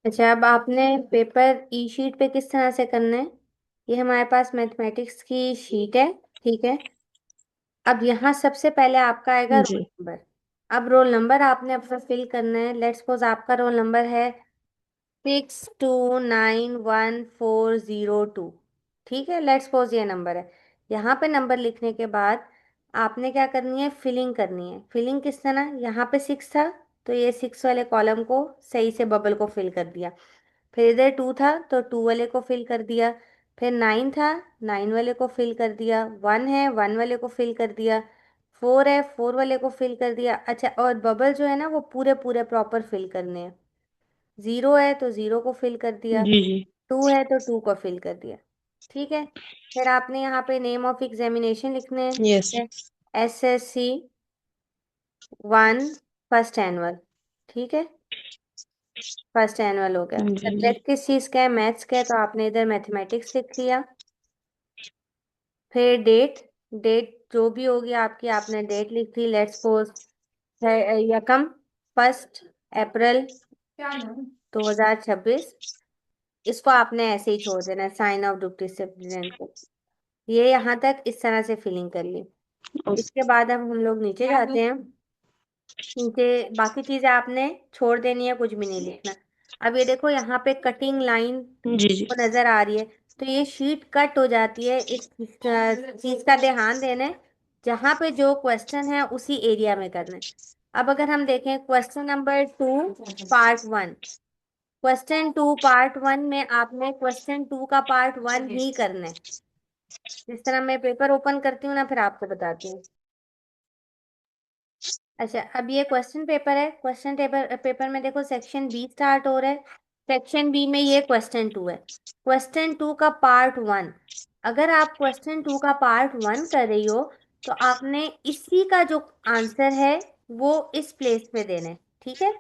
अच्छा, अब आपने पेपर ई शीट पे किस तरह से करना है। ये हमारे पास मैथमेटिक्स की शीट है। ठीक है। अब यहाँ सबसे पहले आपका आएगा रोल जी नंबर। अब रोल नंबर आपने अपना फिल करना है। लेट्स सपोज आपका रोल नंबर है 629140 2। ठीक है, लेट्स सपोज ये नंबर है। यहाँ पे नंबर लिखने के बाद आपने क्या करनी है, फिलिंग करनी है। फिलिंग किस तरह, यहाँ पे 6 था तो ये 6 वाले कॉलम को सही से बबल को फिल कर दिया। फिर इधर 2 था तो 2 वाले को फिल कर दिया। फिर 9 था, 9 वाले को फिल कर दिया। 1 है, 1 वाले को फिल कर दिया। 4 है, 4 वाले को फिल कर दिया। अच्छा, और बबल जो है ना वो पूरे पूरे प्रॉपर फिल करने हैं। 0 है तो 0 को फिल कर दिया। जी जी। 2 है तो 2 को फिल कर दिया। ठीक है। फिर आपने यहाँ पे नेम ऑफ एग्जामिनेशन लिखने हैं। यस। ठीक है। SSC 1 first annual. ठीक है, फर्स्ट एनुअल हो गया। जी जी। सब्जेक्ट किस चीज़ का है, मैथ्स का है, तो आपने इधर मैथमेटिक्स लिख लिया। फिर डेट, डेट जो भी होगी आपकी आपने डेट लिख ली। लेट्स सपोज यकम 1 अप्रैल 2026। इसको आपने ऐसे ही छोड़ देना है, साइन ऑफ ड्यूटी प्रेसिडेंट को। ये यहाँ तक इस तरह से फिलिंग कर ली। इसके बाद अब हम लोग नीचे जाते हैं। नीचे बाकी चीजें आपने छोड़ देनी है, कुछ भी नहीं लिखना। अब ये देखो यहाँ पे कटिंग लाइन जी जी। को नजर आ रही है, तो ये शीट कट हो जाती है। इस चीज का ध्यान देना है, जहाँ पे जो क्वेश्चन है उसी एरिया में करना है। अब अगर हम देखें question number 2 part 1, question 2 part 1 में आपने क्वेश्चन 2 का पार्ट 1 ही करना है। जिस तरह मैं पेपर ओपन करती हूँ ना, फिर आपको बताती हूँ। अच्छा, अब ये क्वेश्चन पेपर है। क्वेश्चन पेपर पेपर में देखो सेक्शन बी स्टार्ट हो रहा है। सेक्शन बी में ये क्वेश्चन 2 है। क्वेश्चन 2 का पार्ट 1, अगर आप क्वेश्चन 2 का पार्ट 1 कर रही हो तो आपने इसी का जो आंसर है वो इस प्लेस पे देना है। ठीक है,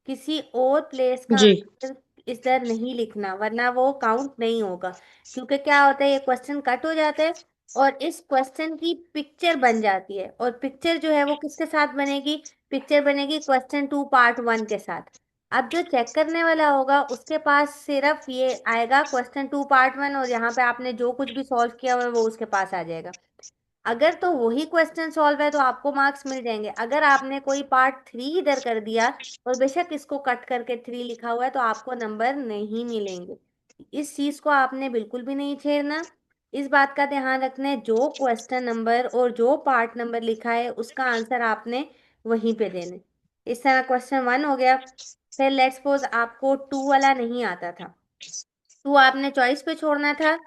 किसी और प्लेस का जी आंसर इधर नहीं लिखना, वरना वो काउंट नहीं होगा। क्योंकि क्या होता है, ये क्वेश्चन कट हो जाता है और इस क्वेश्चन की पिक्चर बन जाती है। और पिक्चर जो है वो किसके साथ बनेगी, पिक्चर बनेगी क्वेश्चन 2 पार्ट 1 के साथ। अब जो चेक करने वाला होगा उसके पास सिर्फ ये आएगा क्वेश्चन 2 पार्ट 1, और यहाँ पे आपने जो कुछ भी सॉल्व किया हुआ है वो उसके पास आ जाएगा। अगर तो वही क्वेश्चन सॉल्व है तो आपको मार्क्स मिल जाएंगे। अगर आपने कोई पार्ट 3 इधर कर दिया और बेशक इसको कट करके 3 लिखा हुआ है तो आपको नंबर नहीं मिलेंगे। इस चीज को आपने बिल्कुल भी नहीं छेड़ना। इस बात का ध्यान रखना है, जो क्वेश्चन नंबर और जो पार्ट नंबर लिखा है उसका आंसर आपने वहीं पे देना है। इस तरह क्वेश्चन 1 हो गया। फिर लेट्स सपोज आपको 2 वाला नहीं आता था, 2 आपने चॉइस पे छोड़ना था।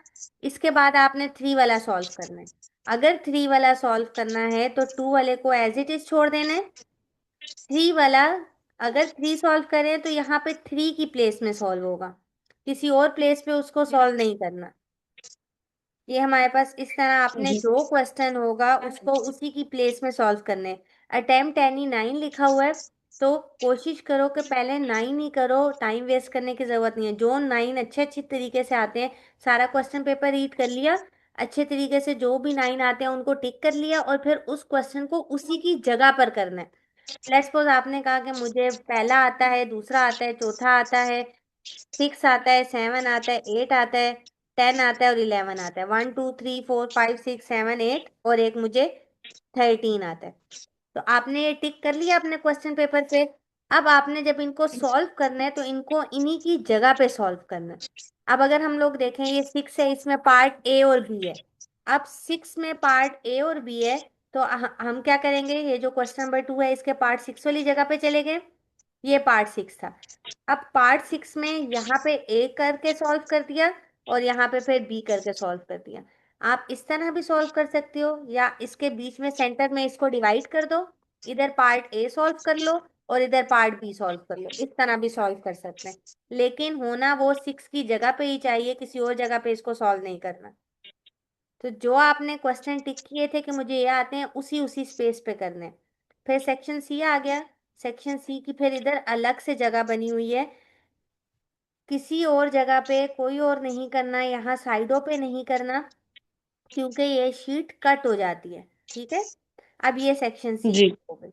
इसके बाद आपने 3 वाला सॉल्व करना है। अगर 3 वाला सॉल्व करना है तो 2 वाले को एज इट इज छोड़ देना है। 3 वाला, अगर 3 सॉल्व करें तो यहाँ पे 3 की प्लेस में सॉल्व होगा, किसी और प्लेस पे उसको सॉल्व नहीं करना। ये हमारे पास इस तरह आपने जी जो क्वेश्चन होगा उसको उसी की प्लेस में सॉल्व करने। अटेम्प्ट एनी 9 लिखा हुआ है, तो कोशिश करो कि पहले 9 ही करो, टाइम वेस्ट करने की जरूरत नहीं है। जो 9 अच्छे अच्छे तरीके से आते हैं, सारा क्वेश्चन पेपर रीड कर लिया, अच्छे तरीके से जो भी 9 आते हैं उनको टिक कर लिया, और फिर उस क्वेश्चन को उसी की जगह पर करना है। लेट्स सपोज आपने कहा कि मुझे पहला आता है, दूसरा आता है, चौथा आता है, 6 आता है, 7 आता है, 8 आता है, 10 आता है और 11 आता है। 1 2 3 4 5 6 7 8, और एक मुझे 13 आता है। तो आपने ये टिक कर लिया अपने क्वेश्चन पेपर पे। अब आपने जब इनको सॉल्व करना है तो इनको इन्हीं की जगह पे सॉल्व करना है। अब अगर हम लोग देखें ये 6 है, इसमें पार्ट ए और बी है। अब 6 में पार्ट ए और बी है, तो हम क्या करेंगे, ये जो क्वेश्चन नंबर 2 है इसके पार्ट 6 वाली जगह पे चले गए। ये पार्ट 6 था। अब पार्ट 6 में यहाँ पे ए करके सॉल्व कर दिया और यहाँ पे फिर बी करके सॉल्व कर दिया। आप इस तरह भी सॉल्व कर सकते हो, या इसके बीच में सेंटर में इसको डिवाइड कर दो, इधर पार्ट ए सॉल्व कर लो और इधर पार्ट बी सॉल्व कर लो। इस तरह भी सॉल्व कर सकते हैं, लेकिन होना वो 6 की जगह पे ही चाहिए, किसी और जगह पे इसको सॉल्व नहीं करना। तो जो आपने क्वेश्चन टिक किए थे कि मुझे ये आते हैं, उसी उसी स्पेस पे करने हैं। फिर सेक्शन सी आ गया। सेक्शन सी की फिर इधर अलग से जगह बनी हुई है, किसी और जगह पे कोई और नहीं करना, यहाँ साइडों पे नहीं करना, क्योंकि ये शीट कट हो जाती है। ठीक है, अब ये सेक्शन सी जी। हो गई।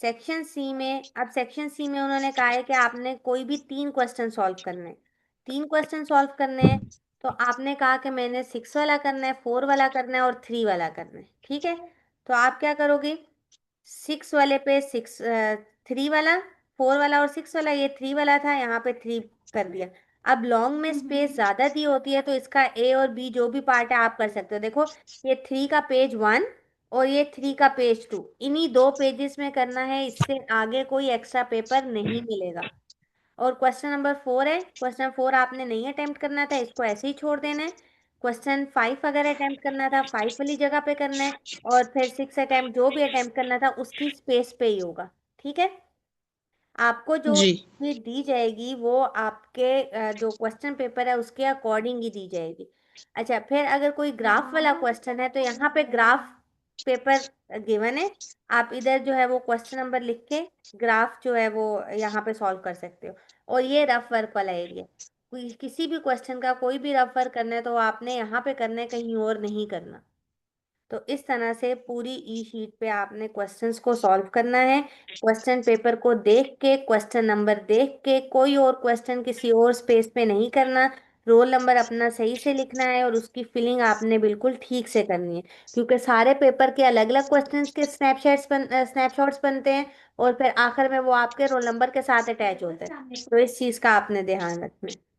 सेक्शन सी में, अब सेक्शन सी में उन्होंने कहा है कि आपने कोई भी 3 क्वेश्चन सॉल्व करने हैं। 3 क्वेश्चन सॉल्व करने हैं, तो आपने कहा कि मैंने 6 वाला करना है, 4 वाला करना है और 3 वाला करना है। ठीक है, तो आप क्या करोगे, 6 वाले पे 3 वाला, 4 वाला और 6 वाला, ये 3 वाला था, यहाँ पे 3 कर दिया। अब लॉन्ग में स्पेस ज्यादा दी होती है, तो इसका ए और बी जो भी पार्ट है आप कर सकते हो। देखो, ये 3 का पेज 1 और ये 3 का पेज 2, इन्हीं 2 पेजेस में करना है, इससे आगे कोई एक्स्ट्रा पेपर नहीं मिलेगा। और क्वेश्चन नंबर 4 है, क्वेश्चन 4 आपने नहीं अटेम्प्ट करना था, इसको ऐसे ही छोड़ देना है। क्वेश्चन 5 अगर अटेम्प्ट करना था, 5 वाली जगह पे करना है, और फिर 6 अटेम्प्ट जो भी अटेम्प्ट करना था उसकी स्पेस पे ही होगा। ठीक है, आपको जो जी। भी दी जाएगी वो आपके जो क्वेश्चन पेपर है उसके अकॉर्डिंग ही दी जाएगी। अच्छा, फिर अगर कोई ग्राफ वाला क्वेश्चन है तो यहाँ पे ग्राफ पेपर गिवन है, आप इधर जो है वो क्वेश्चन नंबर लिख के ग्राफ जो है वो यहाँ पे सॉल्व कर सकते हो। और ये रफ वर्क वाला एरिया, किसी भी क्वेश्चन का कोई भी रफ वर्क करना है तो आपने यहाँ पे करना है, कहीं और नहीं करना। तो इस तरह से पूरी ई शीट पे आपने क्वेश्चंस को सॉल्व करना है। क्वेश्चन पेपर को देख के, क्वेश्चन नंबर देख के, कोई और क्वेश्चन किसी और स्पेस पे नहीं करना। रोल नंबर अपना सही से लिखना है और उसकी फिलिंग आपने बिल्कुल ठीक से करनी है, क्योंकि सारे पेपर के अलग अलग क्वेश्चंस के स्नैपशॉट्स बनते हैं और फिर आखिर में वो आपके रोल नंबर के साथ अटैच होते हैं। तो इस चीज़ का आपने ध्यान रखना है।